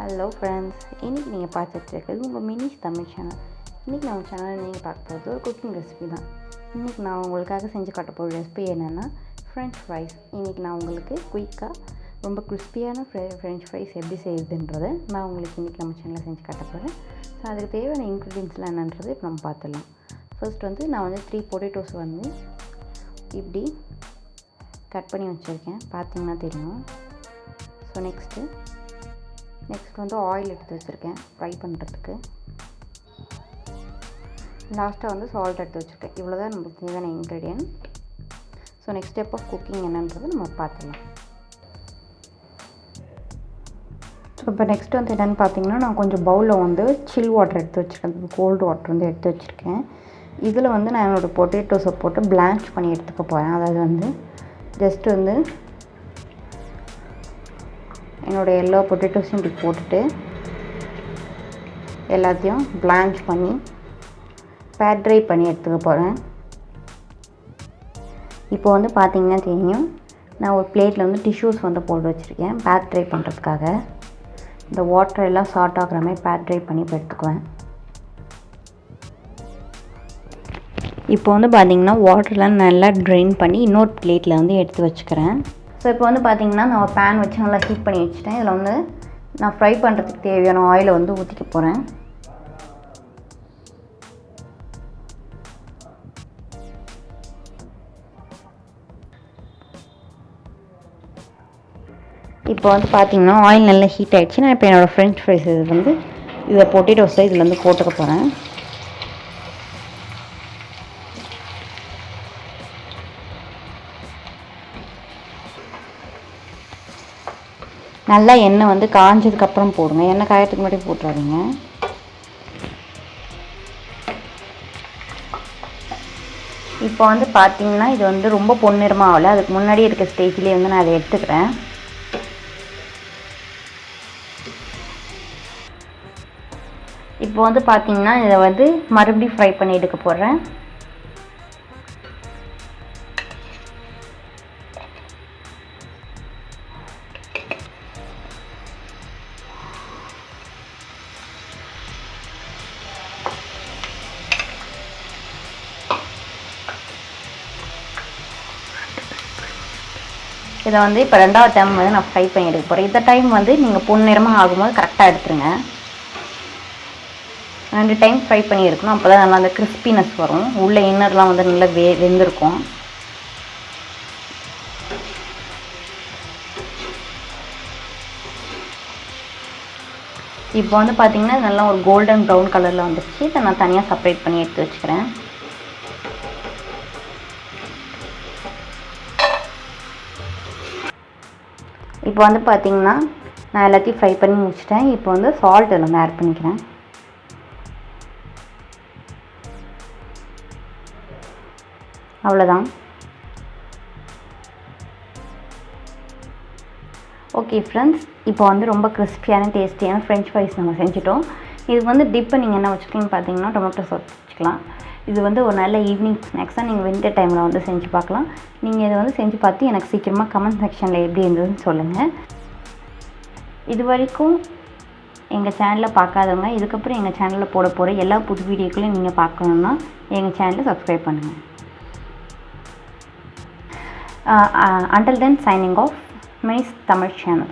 Hello friends, இன்றைக்கி நீங்கள் பார்த்துட்ருக்கிறது உங்கள் மினி தமிழ் சேனல். இன்றைக்கி நம்ம சேனலில் நீங்கள் பார்க்க போகிறது ஒரு குக்கிங் ரெசிபி தான். இன்றைக்கி நான் உங்களுக்காக செஞ்சு காட்ட போகிற ரெசிபி என்னென்னா ஃப்ரெஞ்ச் ஃப்ரைஸ். இன்றைக்கி நான் உங்களுக்கு குயிக்காக ரொம்ப கிறிஸ்பியான ஃப்ரெஞ்ச் ஃப்ரைஸ் எப்படி செய்யுதுன்றதை நான் உங்களுக்கு இன்றைக்கி நம்ம சேனலில் செஞ்சு காட்ட போகிறேன். ஸோ அதுக்கு தேவையான இன்க்ரீடியன்ஸ்லாம் என்னன்றது இப்போ நம்ம பார்த்துடலாம். ஃபர்ஸ்ட் நான் 3 பொட்டேட்டோஸ் இப்படி கட் பண்ணி வச்சுருக்கேன், பார்த்தீங்கன்னா தெரியும். ஸோ நெக்ஸ்ட் ஆயில் எடுத்து வச்சுருக்கேன் ஃப்ரை பண்ணுறதுக்கு. லாஸ்ட்டாக சால்ட் எடுத்து வச்சுருக்கேன். இவ்வளோ தான் நம்மளுக்கு தேவையான ingredient. So next step of cooking என்னன்றது நம்ம பார்த்துக்கலாம். ஸோ இப்போ நெக்ஸ்ட் என்னென்னு பார்த்தீங்கன்னா, நான் கொஞ்சம் பவுலில் சில் வாட்டர் எடுத்து வச்சுருக்கேன், கோல்டு வாட்டர் எடுத்து வச்சுருக்கேன். இதில் நான் என்னோடய பொட்டேட்டோஸை போட்டு பிளான்ச் பண்ணி எடுத்துக்க போகிறேன். அதாவது ஜஸ்ட் என்னோடய எல்லா பொட்டேட்டோஸையும் இப்படி போட்டுட்டு எல்லாத்தையும் பிளான்ச் பண்ணி பேட் ட்ரை பண்ணி எடுத்துக்க போகிறேன். இப்போ பார்த்தீங்கன்னா தெரியும், நான் ஒரு பிளேட்டில் டிஷ்யூஸ் போட்டு வச்சுருக்கேன் பேட் ட்ரை பண்ணுறதுக்காக. இந்த வாட்டர் எல்லாம் சார்ட் ஆகிற மாதிரி பேட் ட்ரை பண்ணி இப்போ எடுத்துக்குவேன். இப்போ பார்த்தீங்கன்னா வாட்டர்லாம் நல்லா ட்ரெயின் பண்ணி இன்னொரு பிளேட்டில் எடுத்து வச்சுக்கிறேன். ஸோ இப்போ பார்த்தீங்கன்னா நான் ஒரு பேன் வச்சு நல்லா ஹீட் பண்ணி வச்சுட்டேன். இதில் நான் ஃப்ரை பண்ணுறதுக்கு தேவையான ஆயிலை ஊற்றிக்க போகிறேன். இப்போ பார்த்தீங்கன்னா ஆயில் நல்லா ஹீட் ஆகிடுச்சு. நான் இப்போ என்னோடய ஃப்ரெஞ்ச் ஃப்ரைஸ் இதை பொட்டேட்டோஸை இதில் போட்டுக்க போகிறேன். நல்லா எண்ணெய் காஞ்சதுக்கப்புறம் போடுங்க. எண்ணெய் காயத்துக்கு முன்னாடி போட்டுறாதீங்க. இப்போ பார்த்தீங்கன்னா இது ரொம்ப பொன்னிறமாக ஆகலை, அதுக்கு முன்னாடி இருக்க ஸ்டேஜ்லேயே நான் அதை எடுத்துக்கிறேன். இப்போ பார்த்தீங்கன்னா இதை மறுபடியும் ஃப்ரை பண்ணி எடுக்க போடுறேன். இதை இப்போ 2வது டைம் நான் ஃப்ரை பண்ணி எடுக்க போகிறேன். இந்த டைம் நீங்கள் பொன்னிறமாக ஆகும்போது கரெக்டாக எடுத்துருங்க. 2 டைம் ஃப்ரை பண்ணி எடுக்கணும். அப்போ தான் நல்லா அந்த கிறிஸ்பினஸ் வரும். உள்ள இன்னர்லாம் நல்லா வெந்திருக்கும். இப்போ பார்த்தீங்கன்னா நல்லா ஒரு கோல்டன் ப்ரௌன் கலரில் வந்துருச்சு. இதை நான் தனியாக செப்பரேட் பண்ணி எடுத்து வச்சுக்கிறேன். இப்போ பார்த்தீங்கன்னா நான் எல்லாத்தையும் ஃப்ரை பண்ணி முடிச்சிட்டேன். இப்போ சால்ட் இதில் ஆட் பண்ணிக்கிறேன். அவ்வளோதான். ஓகே ஃப்ரெண்ட்ஸ், இப்போ ரொம்ப கிறிஸ்பியான டேஸ்டியான ஃப்ரெஞ்ச் ஃப்ரைஸ் நம்ம செஞ்சுட்டோம். இது டிப்பை நீங்கள் என்ன வச்சுக்கலாம்னு பார்த்தீங்கன்னா டொமேட்டோ சாஸ் வச்சுக்கலாம். இது ஒரு நல்ல ஈவினிங் ஸ்நாக்ஸாக நீங்கள் வின்டர் டைமில் செஞ்சு பார்க்கலாம். நீங்கள் இதை செஞ்சு பார்த்து எனக்கு சீக்கிரமாக கமெண்ட் செக்ஷனில் எப்படி இருந்ததுன்னு சொல்லுங்கள். இது வரைக்கும் எங்கள் சேனலில் பார்க்காதவங்க இதுக்கப்புறம் எங்கள் சேனலில் போட போகிற எல்லா புது வீடியோக்களையும் நீங்கள் பார்க்கணுன்னா எங்கள் சேனலை சப்ஸ்கிரைப் பண்ணுங்கள். Until then, signing off, Miss Tamil channel.